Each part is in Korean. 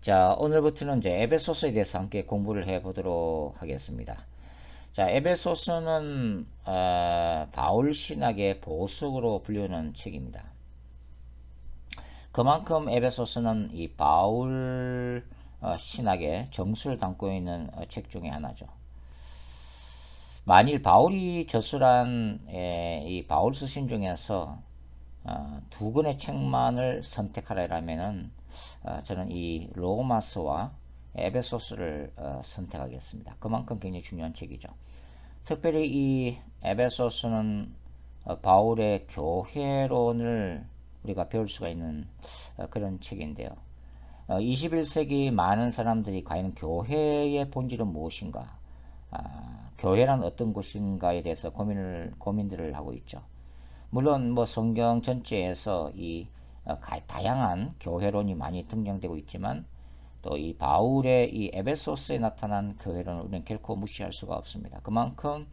자, 오늘부터는 이제 에베소서에 대해서 함께 공부를 해 보도록 하겠습니다. 자, 에베소서는 바울 신학의 보석으로 불리는 책입니다. 그만큼 에베소서는 이 바울 신학의 정수를 담고 있는 책 중에 하나죠. 만일 바울이 저술한 이 바울 서신 중에서 두 권의 책만을 선택하라면은 저는 이 로마서와 에베소서를 선택하겠습니다. 그만큼 굉장히 중요한 책이죠. 특별히 이 에베소서는 바울의 교회론을 우리가 배울 수가 있는 그런 책인데요. 21세기 많은 사람들이 과연 교회의 본질은 무엇인가, 교회란 어떤 것인가에 대해서 고민들을 하고 있죠. 물론 뭐 성경 전체에서 이 다양한 교회론이 많이 등장되고 있지만 또 이 바울의 이 에베소스에 나타난 교회론을 우리는 결코 무시할 수가 없습니다. 그만큼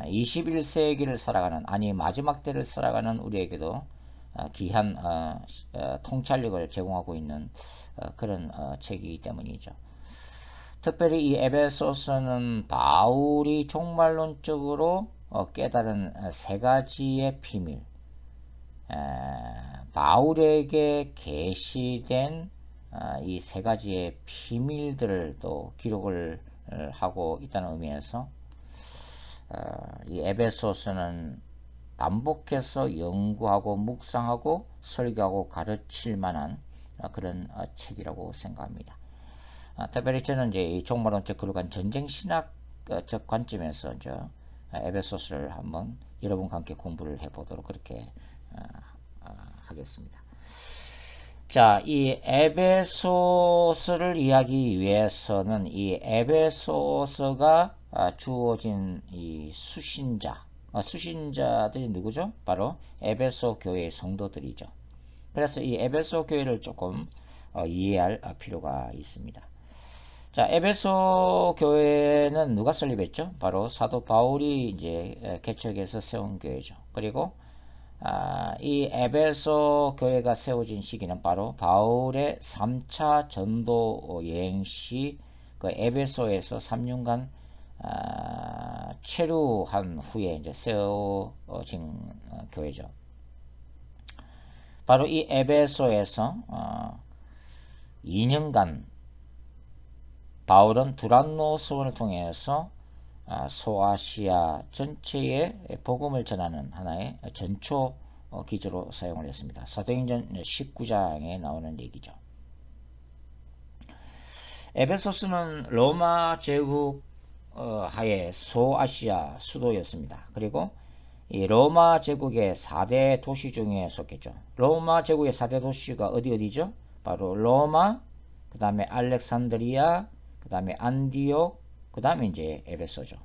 21세기를 살아가는, 아니 마지막 때를 살아가는 우리에게도 귀한 통찰력을 제공하고 있는 그런 책이기 때문이죠. 특별히 이 에베소서는 바울이 종말론적으로 깨달은 세 가지의 비밀, 바울에게 계시된 이 세 가지의 비밀들을 또 기록을 하고 있다는 의미에서 이 에베소서는 반복해서 연구하고 묵상하고 설교하고 가르칠 만한 그런 책이라고 생각합니다. 특별히 저는 이제 이 종말론적 그룹간 전쟁 신학적 관점에서 이제 에베소서를 한번 여러분과 함께 공부를 해보도록 그렇게 하겠습니다. 자, 이 에베소서를 이해하기 위해서는 이 에베소서가 주어진 이 수신자들이 누구죠? 바로 에베소 교회의 성도들이죠. 그래서 이 에베소 교회를 조금 이해할 필요가 있습니다. 자, 에베소 교회는 누가 설립했죠? 바로 사도 바울이 이제 개척해서 세운 교회죠. 그리고 이 에베소 교회가 세워진 시기는 바로 바울의 3차 전도 여행 시 그 에베소에서 3년간 체류한 후에 이제 세워진 교회죠. 바로 이 에베소에서 2년간 바울은 두란노 서원을 통해서 소아시아 전체에 복음을 전하는 하나의 전초 기조로 사용을 했습니다. 사도행전 19장에 나오는 얘기죠. 에베소스는 로마 제국 하에 소아시아 수도였습니다. 그리고 이 로마 제국의 4대 도시 중에 속했죠. 로마 제국의 4대 도시가 어디죠? 바로 로마, 그 다음에 알렉산드리아, 그 다음에 안디옥, 그 다음에 이제 에베소죠.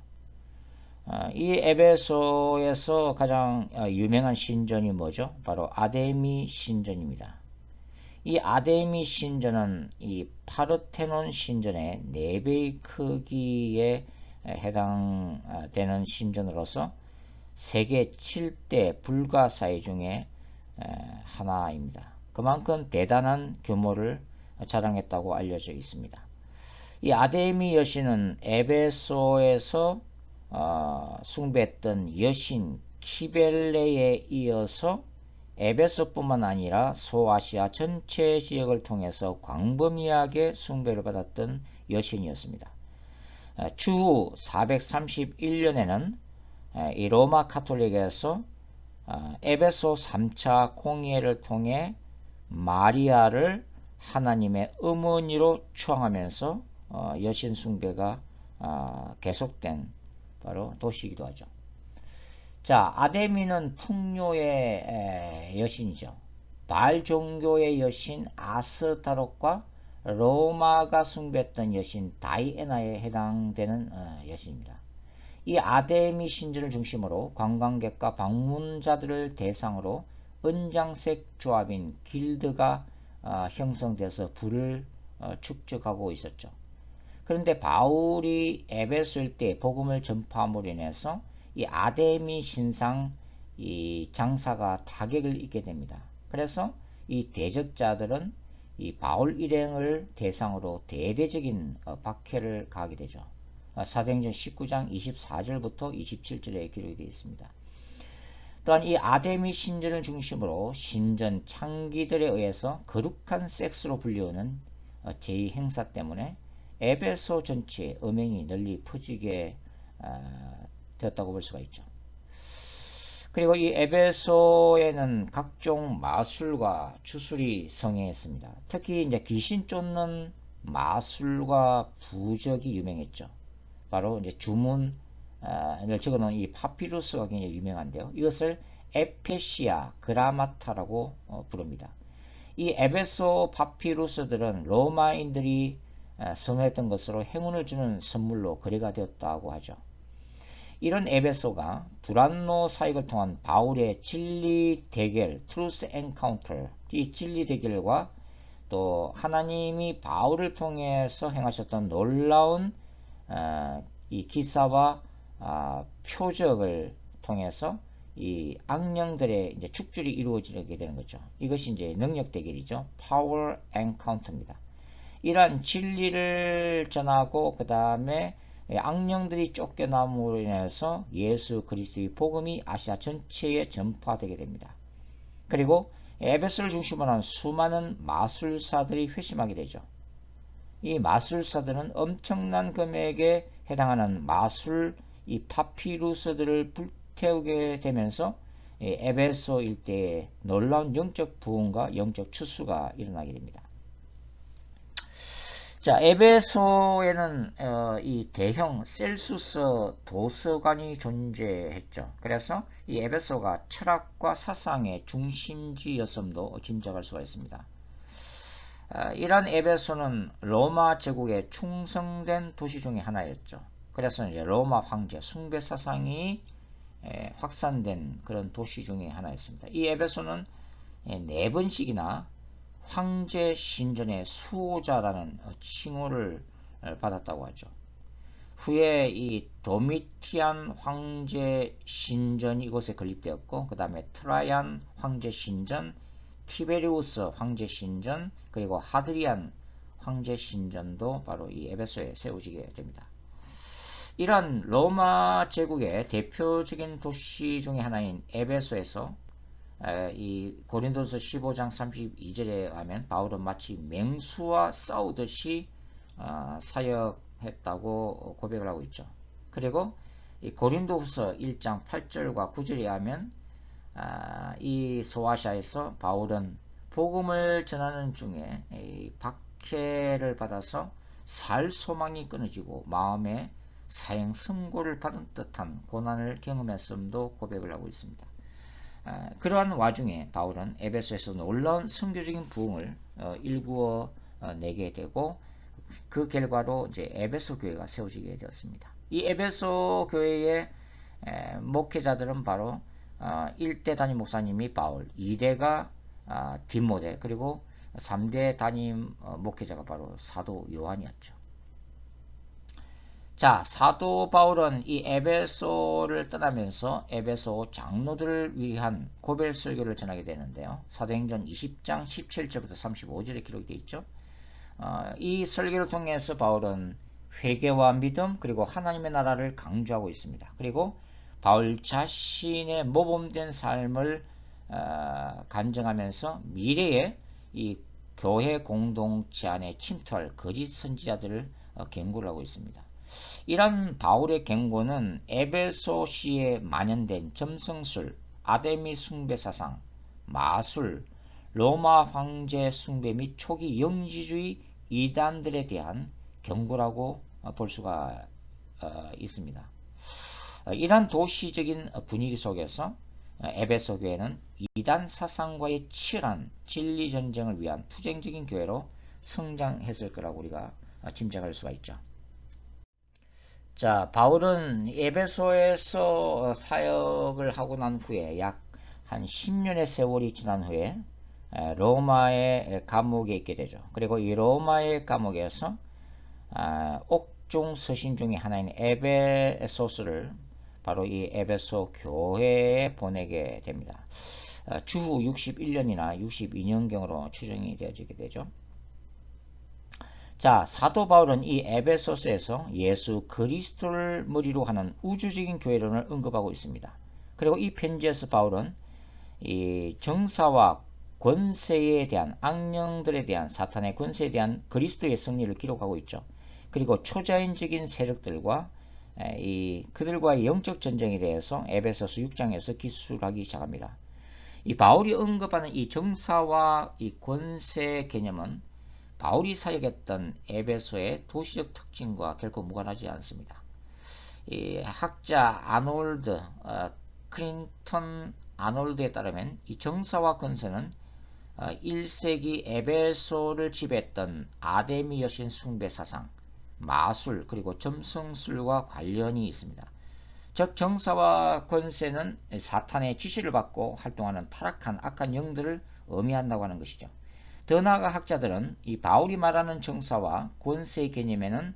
이 에베소에서 가장 유명한 신전이 뭐죠? 바로 아데미 신전입니다. 이 아데미 신전은 이 파르테논 신전의 4배의 크기에 해당되는 신전으로서 세계 7대 불가사의 중에 하나입니다. 그만큼 대단한 규모를 자랑했다고 알려져 있습니다. 이 아데미 여신은 에베소에서 숭배했던 여신 키벨레에 이어서 에베소뿐만 아니라 소아시아 전체 지역을 통해서 광범위하게 숭배를 받았던 여신이었습니다. 추후 431년에는 이 로마 카톨릭에서 에베소 3차 공예를 통해 마리아를 하나님의 어머니로 추앙하면서 여신 숭배가 계속된 바로 도시이기도 하죠. 자, 아데미는 풍요의 여신이죠. 바알 종교의 여신 아스타롯과 로마가 숭배했던 여신 다이애나에 해당되는 여신입니다. 이 아데미 신전을 중심으로 관광객과 방문자들을 대상으로 은장색 조합인 길드가 형성돼서 부를 축적하고 있었죠. 그런데 바울이 에베소 일대에 복음을 전파함으로 인해서 이 아데미 신상 이 장사가 타격을 입게 됩니다. 그래서 이 대적자들은 이 바울 일행을 대상으로 대대적인 박해를 가하게 되죠. 사도행전 19장 24절부터 27절에 기록이 되어 있습니다. 또한 이 아데미 신전을 중심으로 신전 창기들에 의해서 거룩한 섹스로 불리우는 제의 행사 때문에 에베소 전체에 음행이 널리 퍼지게 되었다고 볼 수가 있죠. 그리고 이 에베소에는 각종 마술과 주술이 성행했습니다. 특히 이제 귀신 쫓는 마술과 부적이 유명했죠. 바로 이제 주문을 적어놓은 이 파피루스가 굉장히 유명한데요. 이것을 에페시아 그라마타라고 부릅니다. 이 에베소 파피루스들은 로마인들이 선호했던 것으로 행운을 주는 선물로 거래가 되었다고 하죠. 이런 에베소가 두란노 사역을 통한 바울의 진리 대결, 트루스 엔카운터, 이 진리 대결과 또 하나님이 바울을 통해서 행하셨던 놀라운 이 기사와 표적을 통해서 이 악령들의 이제 축출이 이루어지게 되는 거죠. 이것이 이제 능력 대결이죠. 파워 엔카운터입니다. 이러한 진리를 전하고 그 다음에 악령들이 쫓겨남으로 인해서 예수 그리스도의 복음이 아시아 전체에 전파되게 됩니다. 그리고 에베소를 중심으로 한 수많은 마술사들이 회심하게 되죠. 이 마술사들은 엄청난 금액에 해당하는 마술 이 파피루스들을 불태우게 되면서 에베소 일대에 놀라운 영적 부흥과 영적 추수가 일어나게 됩니다. 자, 에베소에는 이 대형 셀수스 도서관이 존재했죠. 그래서 이 에베소가 철학과 사상의 중심지였음도 짐작할 수가 있습니다. 이런 에베소는 로마 제국에 충성된 도시 중의 하나였죠. 그래서 이제 로마 황제 숭배 사상이 확산된 그런 도시 중의 하나였습니다. 이 에베소는 4번씩이나 황제 신전의 수호자라는 칭호를 받았다고 하죠. 후에 이 도미티안 황제 신전이 이곳에 건립되었고, 그 다음에 트라이안 황제 신전, 티베리우스 황제 신전, 그리고 하드리안 황제 신전도 바로 이 에베소에 세워지게 됩니다. 이런 로마 제국의 대표적인 도시 중의 하나인 에베소에서 이 고린도서 15장 32절에 하면 바울은 마치 맹수와 싸우듯이 사역했다고 고백을 하고 있죠. 그리고 이 고린도후서 1장 8절과 9절에 하면 이 소아시아에서 바울은 복음을 전하는 중에 이 박해를 받아서 살 소망이 끊어지고 마음에 사형 선고를 받은 듯한 고난을 경험했음도 고백을 하고 있습니다. 그러한 와중에 바울은 에베소에서 놀라운 선교적인 부흥을 일구어 내게 되고 그 결과로 이제 에베소 교회가 세워지게 되었습니다. 이 에베소 교회의 목회자들은 바로 1대 담임 목사님이 바울, 2대가 디모데, 그리고 3대 담임 목회자가 바로 사도 요한이었죠. 자, 사도 바울은 이 에베소를 떠나면서 에베소 장로들을 위한 고별 설교를 전하게 되는데요. 사도행전 20장 17절부터 35절에 기록이 되어 있죠. 이 설교를 통해서 바울은 회개와 믿음 그리고 하나님의 나라를 강조하고 있습니다. 그리고 바울 자신의 모범된 삶을 간증하면서 미래에 이 교회 공동체 안에 침투할 거짓 선지자들을 경고를 하고 있습니다. 이런 바울의 경고는 에베소시에 만연된 점성술, 아데미 숭배 사상, 마술, 로마 황제 숭배 및 초기 영지주의 이단들에 대한 경고라고 볼 수가 있습니다. 이런 도시적인 분위기 속에서 에베소 교회는 이단 사상과의 치열한 진리 전쟁을 위한 투쟁적인 교회로 성장했을 거라고 우리가 짐작할 수가 있죠. 자, 바울은 에베소에서 사역을 하고 난 후에 약 한 10년의 세월이 지난 후에 로마의 감옥에 있게 되죠. 그리고 이 로마의 감옥에서 옥중 서신 중의 하나인 에베소스를 바로 이 에베소 교회에 보내게 됩니다. 주후 61년이나 62년경으로 추정이 되어지게 되죠. 자, 사도 바울은 이 에베소서에서 예수 그리스도를 머리로 하는 우주적인 교회론을 언급하고 있습니다. 그리고 이 편지에서 바울은 이 정사와 권세에 대한, 악령들에 대한, 사탄의 권세에 대한 그리스도의 승리를 기록하고 있죠. 그리고 초자연적인 세력들과 그들과의 영적 전쟁에 대해서 에베소서 6장에서 기술하기 시작합니다. 이 바울이 언급하는 이 정사와 이 권세 개념은 바울이 사역했던 에베소의 도시적 특징과 결코 무관하지 않습니다. 이 학자 아놀드 클린턴 아놀드에 따르면 이 정사와 권세는 1세기 에베소를 지배했던 아데미 여신 숭배 사상, 마술, 그리고 점성술과 관련이 있습니다. 즉 정사와 권세는 사탄의 지시를 받고 활동하는 타락한 악한 영들을 의미한다고 하는 것이죠. 더 나아가 학자들은 이 바울이 말하는 정사와 권세의 개념에는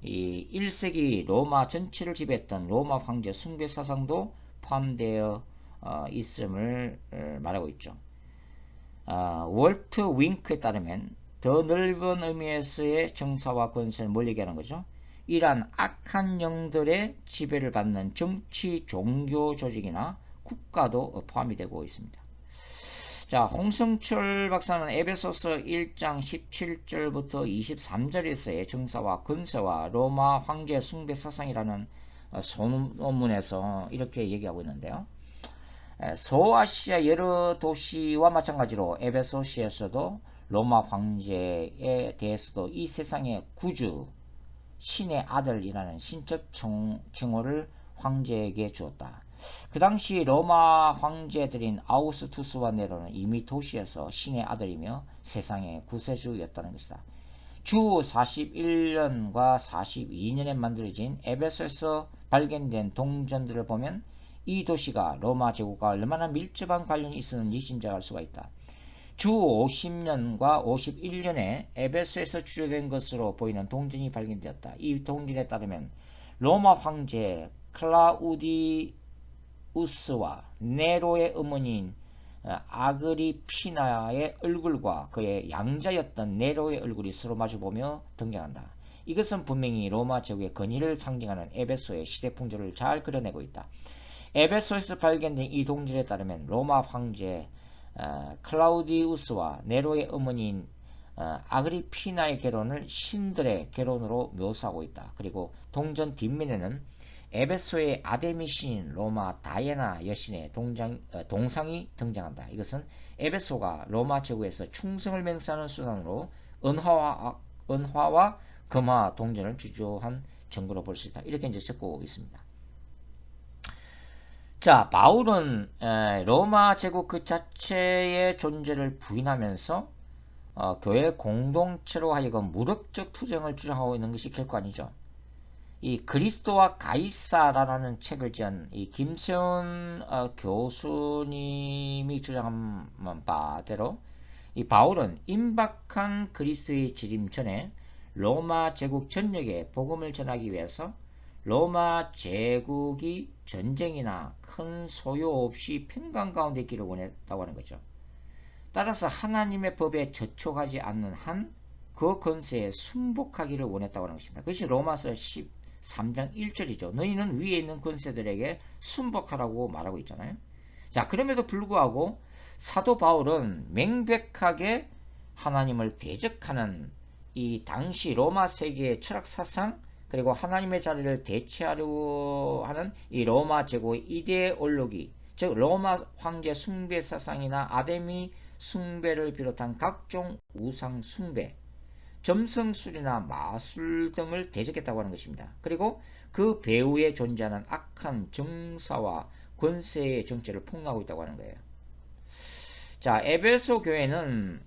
이 1세기 로마 전체를 지배했던 로마 황제 숭배 사상도 포함되어 있음을 말하고 있죠. 월트 윙크에 따르면 더 넓은 의미에서의 정사와 권세를 뭘 얘기하는 거죠? 이러한 악한 영들의 지배를 받는 정치, 종교 조직이나 국가도 포함이 되고 있습니다. 자, 홍성철 박사는 에베소서 1장 17절부터 23절에서의 정사와 권세와 로마 황제 숭배 사상이라는 소논문에서 이렇게 얘기하고 있는데요. 소아시아 여러 도시와 마찬가지로 에베소시에서도 로마 황제에 대해서도 이 세상의 구주, 신의 아들이라는 신적稱호를 황제에게 주었다. 그 당시 로마 황제들인 아우구스투스와 네로는 이미 도시에서 신의 아들이며 세상의 구세주였다는 것이다. 주 41년과 42년에 만들어진 에베소에서 발견된 동전들을 보면 이 도시가 로마 제국과 얼마나 밀접한 관련이 있었는지 짐작할 수가 있다. 주 50년과 51년에 에베소에서 추적된 것으로 보이는 동전이 발견되었다. 이 동전에 따르면 로마 황제 클라우디우스와 네로의 어머니인 아그리피나의 얼굴과 그의 양자였던 네로의 얼굴이 서로 마주보며 등장한다. 이것은 분명히 로마 제국의 건의를 상징하는 에베소의 시대 풍조를 잘 그려내고 있다. 에베소에서 발견된 이 동전에 따르면 로마 황제 클라우디우스와 네로의 어머니인 아그리피나의 결혼을 신들의 결혼으로 묘사하고 있다. 그리고 동전 뒷면에는 에베소의 아데미 신인 로마 다이애나 여신의 동상이 등장한다. 이것은 에베소가 로마 제국에서 충성을 맹세하는 수단으로 은화와 금화 동전을 주조한 증거로 볼 수 있다. 이렇게 이제 적고 있습니다. 자, 바울은 로마 제국 그 자체의 존재를 부인하면서 교회 공동체로 하여금 무력적 투쟁을 주장하고 있는 것이 결코 아니죠. 이 그리스도와 가이사라는 책을 지은 이 김세훈 교수님이 주장한 바대로 이 바울은 임박한 그리스도의 재림 전에 로마 제국 전역에 복음을 전하기 위해서 로마 제국이 전쟁이나 큰 소요 없이 평강 가운데 있기를 원했다고 하는 거죠. 따라서 하나님의 법에 저촉하지 않는 한 그 권세에 순복하기를 원했다고 하는 것입니다. 그것이 로마서 13장 1절이죠. 너희는 위에 있는 권세들에게 순복하라고 말하고 있잖아요. 자, 그럼에도 불구하고 사도 바울은 명백하게 하나님을 대적하는 이 당시 로마 세계의 철학 사상 그리고 하나님의 자리를 대체하려고 하는 이 로마 제국의 이데올로기, 즉 로마 황제 숭배 사상이나 아데미 숭배를 비롯한 각종 우상 숭배, 점성술이나 마술 등을 대적했다고 하는 것입니다. 그리고 그 배후에 존재하는 악한 정사와 권세의 정체를 폭로하고 있다고 하는 거예요. 자, 에베소 교회는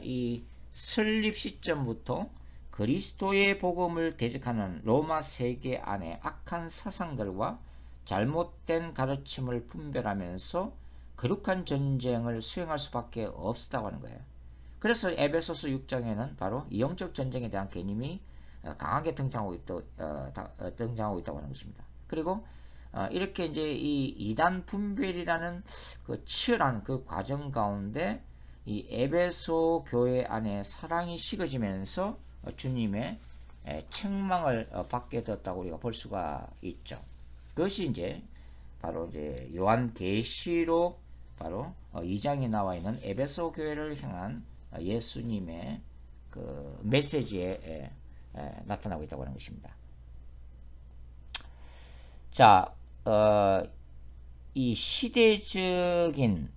이 설립 시점부터 그리스도의 복음을 대적하는 로마 세계 안에 악한 사상들과 잘못된 가르침을 분별하면서 거룩한 전쟁을 수행할 수밖에 없었다고 하는 거예요. 그래서 에베소서 6장에는 바로 이 영적 전쟁에 대한 개념이 강하게 등장하고 있다고 하는 것입니다. 그리고 이렇게 이제 이 이단 분별이라는 그 치열한 그 과정 가운데 이 에베소 교회 안에 사랑이 식어지면서 주님의 책망을 받게 되었다고 우리가 볼 수가 있죠. 그것이 이제 바로 이제 요한계시록 바로 2장에 나와 있는 에베소 교회를 향한 예수님의 그 메시지에 나타나고 있다고 하는 것입니다. 자, 이 시대적인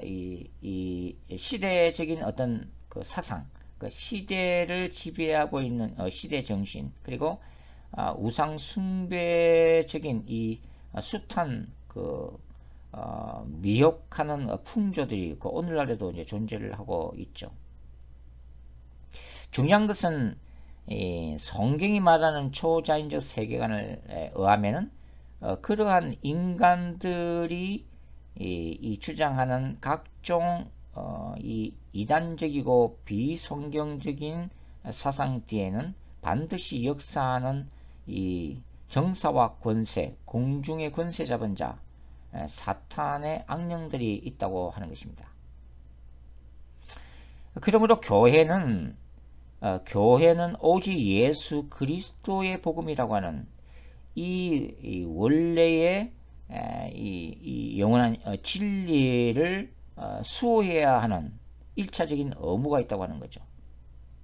이 시대적인 어떤 그 사상, 그 시대를 지배하고 있는 시대 정신, 그리고 우상 숭배적인 이 숱한 그 미혹하는 풍조들이 그 오늘날에도 이제 존재를 하고 있죠. 중요한 것은 이 성경이 말하는 초자연적 세계관을 의하면은 그러한 인간들이 이 주장하는 각종 이 이단적이고 비성경적인 사상 뒤에는 반드시 역사하는 이 정사와 권세, 공중의 권세 잡은 자, 사탄의 악령들이 있다고 하는 것입니다. 그러므로 교회는 오직 예수 그리스도의 복음이라고 하는 이 원래의 이 영원한 진리를 수호해야 하는 1차적인 의무가 있다고 하는 거죠.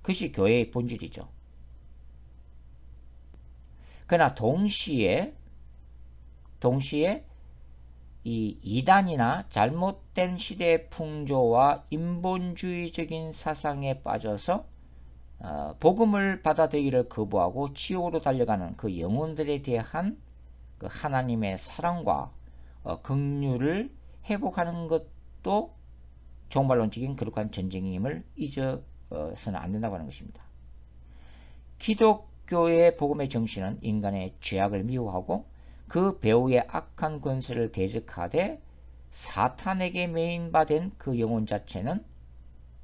그것이 교회의 본질이죠. 그러나 동시에 이 이단이나 잘못된 시대의 풍조와 인본주의적인 사상에 빠져서 복음을 받아들이기를 거부하고 지옥으로 달려가는 그 영혼들에 대한 그 하나님의 사랑과 긍휼을 회복하는 것도 종말론적인 거룩한 전쟁임을 잊어서는 안 된다고 하는 것입니다. 기독교의 복음의 정신은 인간의 죄악을 미워하고 그 배후의 악한 권세를 대적하되 사탄에게 매인받은 그 영혼 자체는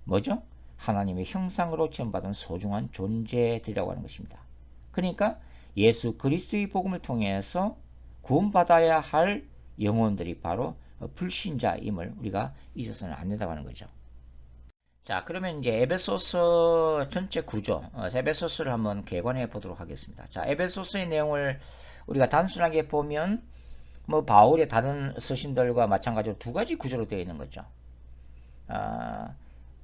뭐죠? 하나님의 형상으로 지음받은 소중한 존재들이라고 하는 것입니다. 그러니까 예수 그리스도의 복음을 통해서 구원받아야 할 영혼들이 바로 불신자임을 우리가 잊어서는 안 된다고 하는 거죠. 자, 그러면 이제 에베소서 전체 구조, 에베소서를 한번 개관해 보도록 하겠습니다. 자, 에베소서의 내용을 우리가 단순하게 보면 뭐 바울의 다른 서신들과 마찬가지로 두 가지 구조로 되어 있는 거죠.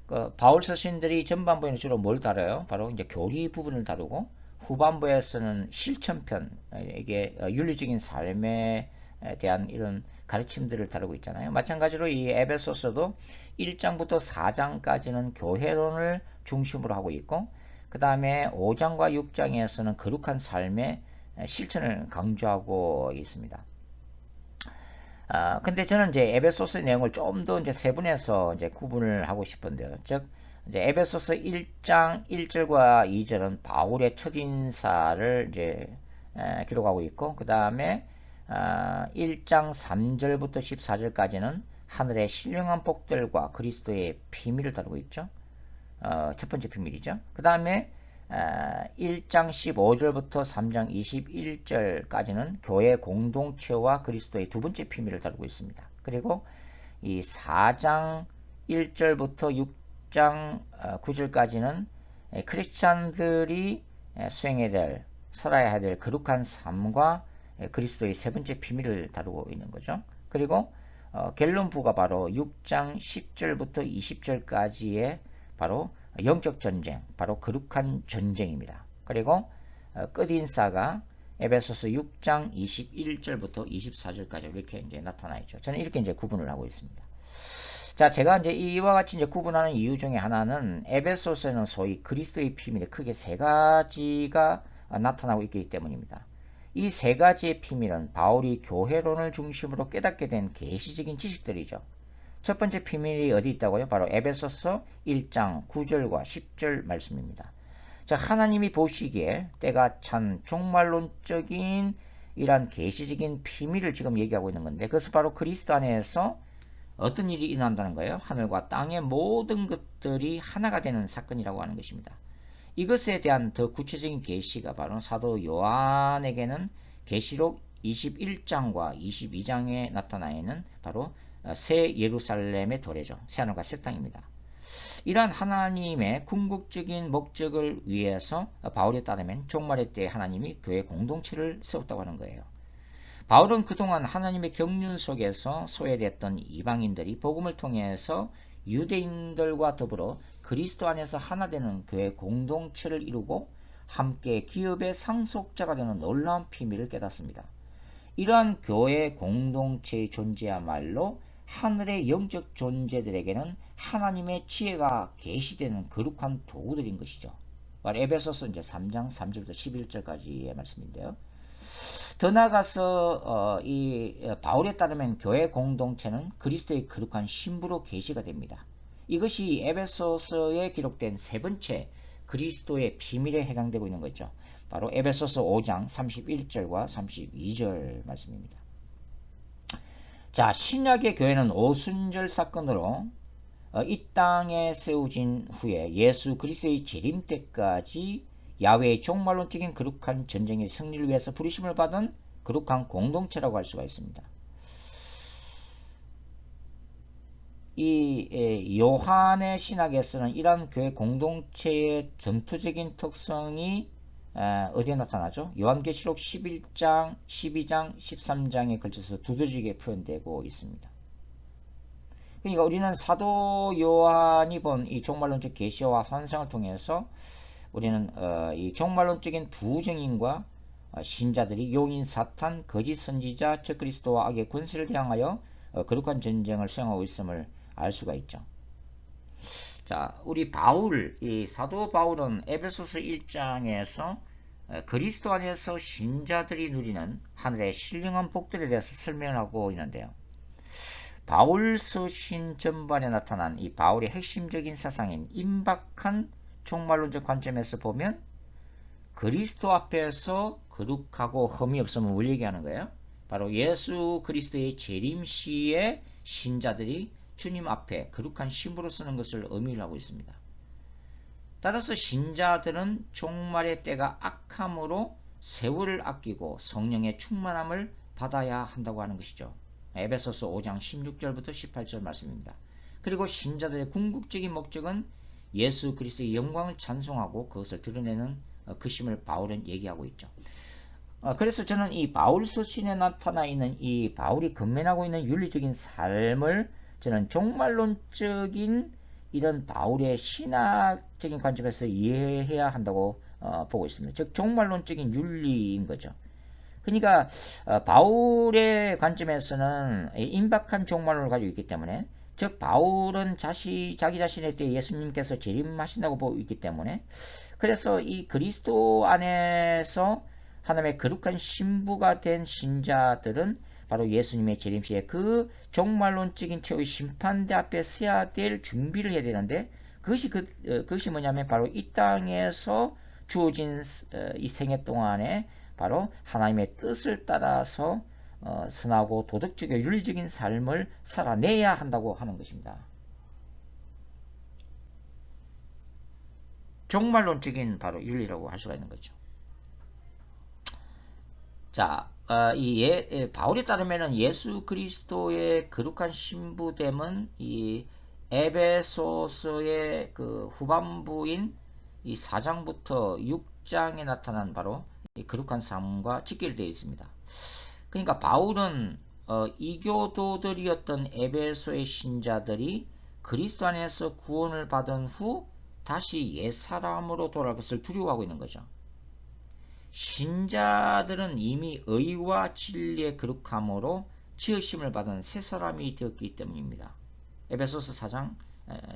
그 바울 서신들이 전반부에는 주로 뭘 다뤄요? 바로 이제 교리 부분을 다루고 후반부에서는 실천편, 이게 윤리적인 삶에 대한 이런 가르침들을 다루고 있잖아요. 마찬가지로 이 에베소서도 1장부터 4장까지는 교회론을 중심으로 하고 있고, 그 다음에 5장과 6장에서는 거룩한 삶의 실천을 강조하고 있습니다. 근데 저는 이제 에베소서의 내용을 좀 더 이제 세분해서 이제 구분을 하고 싶은데요. 즉, 이제 에베소서 1장 1절과 2절은 바울의 첫인사를 이제 기록하고 있고, 그 다음에 1장 3절부터 14절까지는 하늘의 신령한 복들과 그리스도의 비밀을 다루고 있죠. 첫 번째 비밀이죠. 그 다음에 1장 15절부터 3장 21절까지는 교회 공동체와 그리스도의 두 번째 비밀을 다루고 있습니다. 그리고 이 4장 1절부터 6장 9절까지는 크리스찬들이 수행해야 될, 살아야 될 거룩한 삶과 그리스도의 세 번째 비밀을 다루고 있는 거죠. 그리고 결론부가 바로 6장 10절부터 20절까지의 바로 영적 전쟁, 바로 거룩한 전쟁입니다. 그리고 끝인사가 에베소서 6장 21절부터 24절까지 이렇게 이제 나타나 있죠. 저는 이렇게 이제 구분을 하고 있습니다. 자, 제가 이제 이와 같이 이제 구분하는 이유 중에 하나는 에베소서에는 소위 그리스도의 비밀이 크게 세 가지가 나타나고 있기 때문입니다. 이 세 가지의 비밀은 바울이 교회론을 중심으로 깨닫게 된 계시적인 지식들이죠. 첫 번째 비밀이 어디 있다고요? 바로 에베소서 1장 9절과 10절 말씀입니다. 자, 하나님이 보시기에 때가 찬 종말론적인 이러한 계시적인 비밀을 지금 얘기하고 있는 건데, 그것은 바로 그리스도 안에서 어떤 일이 일어난다는 거예요? 하늘과 땅의 모든 것들이 하나가 되는 사건이라고 하는 것입니다. 이것에 대한 더 구체적인 계시가 바로 사도 요한에게는 계시록 21장과 22장에 나타나 있는 바로 새 예루살렘의 도래죠. 새하늘과 새 땅입니다. 이러한 하나님의 궁극적인 목적을 위해서 바울에 따르면 종말의 때 하나님이 교회 공동체를 세웠다고 하는 거예요. 바울은 그동안 하나님의 경륜 속에서 소외됐던 이방인들이 복음을 통해서 유대인들과 더불어 그리스도 안에서 하나 되는 교회 공동체를 이루고 함께 기업의 상속자가 되는 놀라운 비밀을 깨닫습니다. 이러한 교회 공동체의 존재야말로 하늘의 영적 존재들에게는 하나님의 지혜가 계시되는 거룩한 도구들인 것이죠. 에베소서 이제 3장 3절부터 11절까지의 말씀인데요. 더 나아가서 이 바울에 따르면 교회 공동체는 그리스도의 거룩한 신부로 계시가 됩니다. 이것이 에베소서에 기록된 세 번째 그리스도의 비밀에 해당되고 있는 거죠. 바로 에베소서 5장 31절과 32절 말씀입니다. 자, 신약의 교회는 오순절 사건으로 이 땅에 세워진 후에 예수 그리스도의 재림 때까지 야훼의 종말론적인 거룩한 전쟁의 승리를 위해서 부르심을 받은 거룩한 공동체라고 할 수가 있습니다. 이 요한의 신학에서는 이러한 교회 공동체의 전투적인 특성이 어디에 나타나죠? 요한계시록 11장, 12장, 13장에 걸쳐서 두드러지게 표현되고 있습니다. 그러니까 우리는 사도 요한이 본 이 종말론적 계시와 환상을 통해서 우리는 이 종말론적인 두 정인과 신자들이 용인 사탄, 거짓 선지자, 적 그리스도와 악의 권세를 향하여 거룩한 전쟁을 수행하고 있음을 알 수가 있죠. 자, 우리 바울, 이 사도 바울은 에베소서 1장에서 그리스도 안에서 신자들이 누리는 하늘의 신령한 복들에 대해서 설명을 하고 있는데요. 바울 서신 전반에 나타난 이 바울의 핵심적인 사상인 임박한 종말론적 관점에서 보면 그리스도 앞에서 거룩하고 흠이 없음을 뭘 얘기하는 거예요? 바로 예수 그리스도의 재림 시에 신자들이 주님 앞에 거룩한 신부로 쓰는 것을 의미를 하고 있습니다. 따라서 신자들은 종말의 때가 악함으로 세월을 아끼고 성령의 충만함을 받아야 한다고 하는 것이죠. 에베소서 5장 16절부터 18절 말씀입니다. 그리고 신자들의 궁극적인 목적은 예수 그리스도의 영광을 찬송하고 그것을 드러내는 것임을 바울은 얘기하고 있죠. 그래서 저는 이 바울 서신에 나타나 있는 이 바울이 건면하고 있는 윤리적인 삶을 저는 종말론적인 이런 바울의 신학적인 관점에서 이해해야 한다고 보고 있습니다. 즉 종말론적인 윤리인 거죠. 그러니까 바울의 관점에서는 임박한 종말론을 가지고 있기 때문에, 즉 바울은 자기 자신의 때 예수님께서 재림하신다고 보고 있기 때문에, 그래서 이 그리스도 안에서 하나님의 거룩한 신부가 된 신자들은 바로 예수님의 재림 시에 그 종말론적인 최후의 심판대 앞에 서야 될 준비를 해야 되는데, 그것이 뭐냐면 바로 이 땅에서 주어진 이 생애 동안에 바로 하나님의 뜻을 따라서 선하고 도덕적이고 윤리적인 삶을 살아내야 한다고 하는 것입니다. 종말론적인 바로 윤리라고 할 수가 있는 거죠. 자, 바울에 따르면 예수 그리스도의 거룩한 신부됨은 이 에베소서의 그 후반부인 이 4장부터 6장에 나타난 바로 이 거룩한 삶과 직결되어 있습니다. 그러니까 바울은 이교도들이었던 에베소의 신자들이 그리스도 안에서 구원을 받은 후 다시 옛사람으로 돌아갈 것을 두려워하고 있는 거죠. 신자들은 이미 의와 진리의 거룩함으로 지으심을 받은 새 사람이 되었기 때문입니다. 에베소서 4장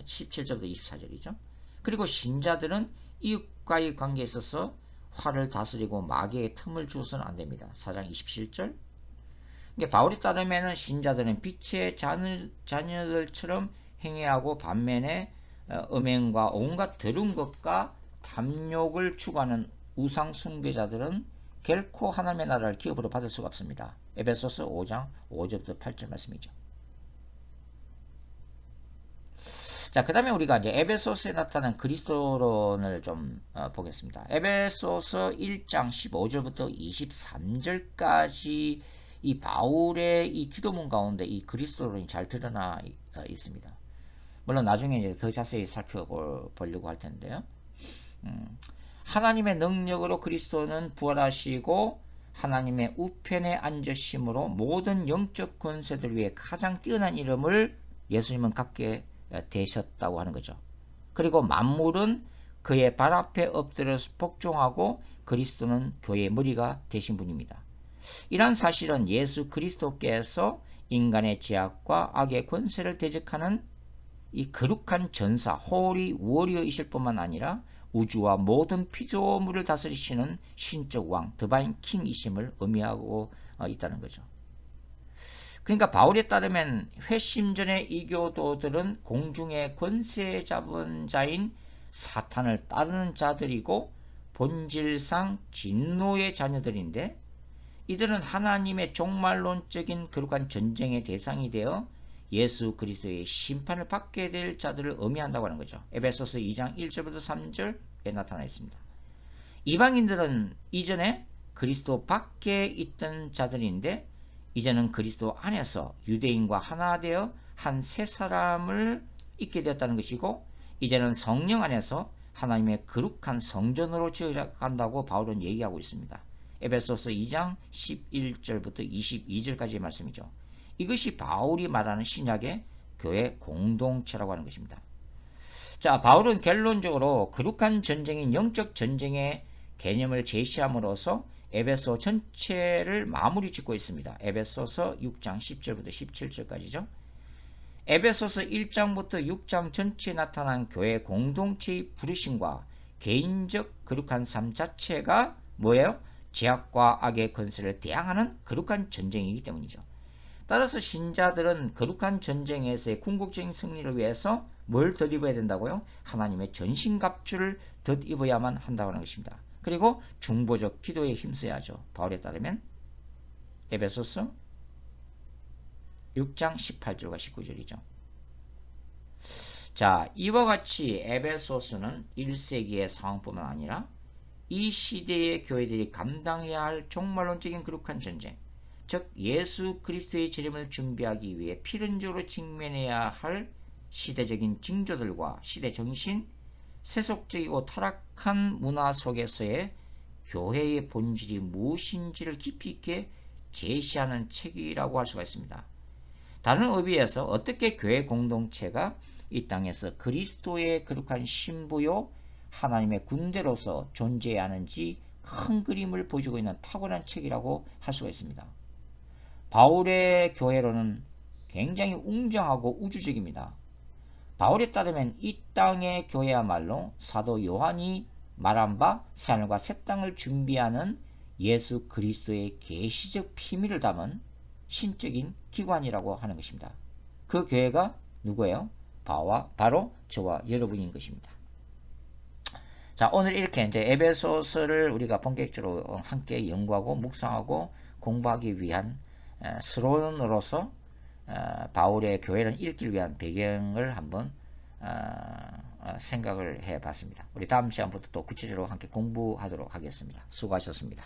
17절부터 24절이죠. 그리고 신자들은 이웃과의 관계에 있어서 화를 다스리고 마귀의 틈을 주어서는 안 됩니다. 4장 27절. 바울에 따르면 신자들은 빛의 자녀들처럼 행해야 하고, 반면에 음행과 온갖 더러운 것과 탐욕을 추구하는 우상 숭배자들은 결코 하나님의 나라를 기업으로 받을 수가 없습니다. 에베소서 5장 5절부터 8절 말씀이죠. 자, 그 다음에 우리가 이제 에베소서에 나타난 그리스도론을 좀 보겠습니다. 에베소서 1장 15절부터 23절까지 이 바울의 이 기도문 가운데 이 그리스도론이 잘 드러나 있습니다. 물론 나중에 이제 더 자세히 살펴보려고 할 텐데요. 하나님의 능력으로 그리스도는 부활하시고 하나님의 우편에 앉으심으로 모든 영적 권세들 위해 가장 뛰어난 이름을 예수님은 갖게 되셨다고 하는 거죠. 그리고 만물은 그의 발 앞에 엎드려서 복종하고 그리스도는 교회의 머리가 되신 분입니다. 이러한 사실은 예수 그리스도께서 인간의 죄악과 악의 권세를 대적하는 이 거룩한 전사, 홀리 워리어이실 뿐만 아니라 우주와 모든 피조물을 다스리시는 신적 왕, 디바인 킹이심을 의미하고 있다는 거죠. 그러니까 바울에 따르면 회심전의 이교도들은 공중의 권세 잡은 자인 사탄을 따르는 자들이고 본질상 진노의 자녀들인데, 이들은 하나님의 종말론적인 거룩한 전쟁의 대상이 되어 예수 그리스도의 심판을 받게 될 자들을 의미한다고 하는 거죠. 에베소서 2장 1절부터 3절에 나타나 있습니다. 이방인들은 이전에 그리스도 밖에 있던 자들인데 이제는 그리스도 안에서 유대인과 하나 되어 한 새 사람을 있게 되었다는 것이고, 이제는 성령 안에서 하나님의 거룩한 성전으로 지어간다고 바울은 얘기하고 있습니다. 에베소서 2장 11절부터 22절까지의 말씀이죠. 이것이 바울이 말하는 신약의 교회 공동체라고 하는 것입니다. 자, 바울은 결론적으로 거룩한 전쟁인 영적 전쟁의 개념을 제시함으로써 에베소 전체를 마무리 짓고 있습니다. 에베소서 6장 10절부터 17절까지죠. 에베소서 1장부터 6장 전체에 나타난 교회 공동체의 부르심과 개인적 거룩한 삶 자체가 뭐예요? 죄악과 악의 권세를 대항하는 거룩한 전쟁이기 때문이죠. 따라서 신자들은 거룩한 전쟁에서의 궁극적인 승리를 위해서 뭘 덧입어야 된다고요? 하나님의 전신갑주를 덧입어야만 한다고 하는 것입니다. 그리고 중보적 기도에 힘써야 하죠. 바울에 따르면 에베소서 6장 18절과 19절이죠. 자, 이와 같이 에베소서는 1세기의 상황뿐만 아니라 이 시대의 교회들이 감당해야 할 종말론적인 거룩한 전쟁, 즉 예수 그리스도의 재림을 준비하기 위해 필연적으로 직면해야 할 시대적인 징조들과 시대 정신, 세속적이고 타락한 문화 속에서의 교회의 본질이 무엇인지를 깊이 있게 제시하는 책이라고 할 수가 있습니다. 다른 의미에서 어떻게 교회 공동체가 이 땅에서 그리스도의 거룩한 신부요 하나님의 군대로서 존재해야 하는지 큰 그림을 보여주고 있는 탁월한 책이라고 할 수가 있습니다. 바울의 교회로는 굉장히 웅장하고 우주적입니다. 바울에 따르면 이 땅의 교회야말로 사도 요한이 말한 바 새하늘과 새 땅을 준비하는 예수 그리스도의 계시적 비밀을 담은 신적인 기관이라고 하는 것입니다. 그 교회가 누구예요? 바로 저와 여러분인 것입니다. 자, 오늘 이렇게 이제 에베소서를 우리가 본격적으로 함께 연구하고 묵상하고 공부하기 위한 서론으로서 바울의 교회를 읽기 위한 배경을 한번 생각을 해봤습니다. 우리 다음 시간부터 또 구체적으로 함께 공부하도록 하겠습니다. 수고하셨습니다.